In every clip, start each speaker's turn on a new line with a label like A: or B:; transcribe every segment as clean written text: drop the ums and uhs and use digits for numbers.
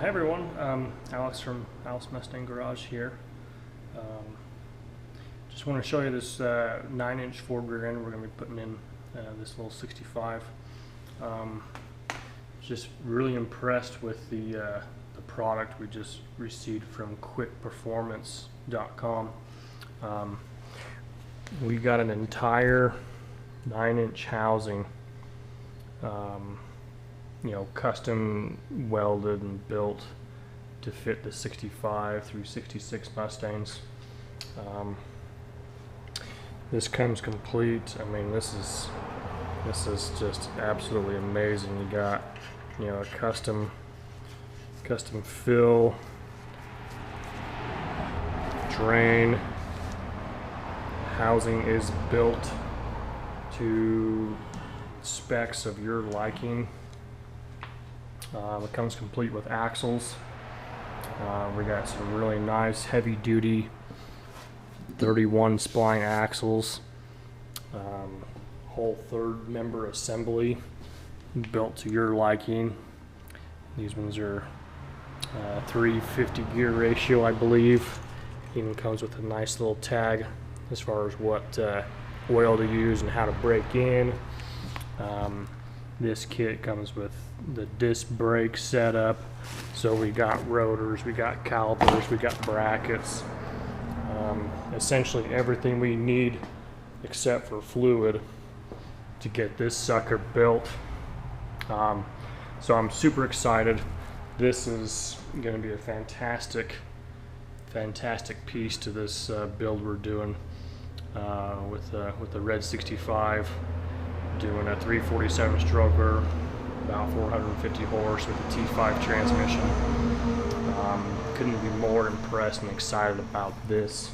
A: Hi everyone, Alex from Alex Mustang Garage here. Just want to show you this 9-inch Ford rear end we're going to be putting in this little 65. Just really impressed with the product we just received from quickperformance.com. We got an entire 9-inch housing, custom welded and built to fit the 65 through 66 Mustangs. This comes complete. I mean, this is just absolutely amazing. You got, a custom fill, drain. Housing is built to specs of your liking. It comes complete with axles. We got some really nice heavy duty 31 spline axles, whole third member assembly built to your liking. These ones are 350 gear ratio, I believe. Even comes with a nice little tag as far as what oil to use and how to break in. This kit comes with the disc brake setup, so we got rotors, we got calipers, we got brackets, essentially everything we need except for fluid to get this sucker built. So I'm super excited. This is going to be a fantastic piece to this build we're doing with the red 65. Doing a 347 stroker, about 450 horse with a T5 transmission. Couldn't be more impressed and excited about this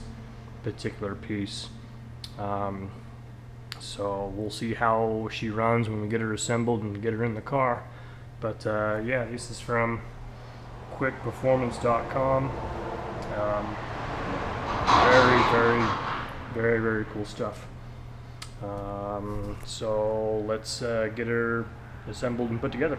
A: particular piece. So we'll see how she runs when we get her assembled and get her in the car. But yeah, this is from quickperformance.com. Very cool stuff. So let's get her assembled and put together.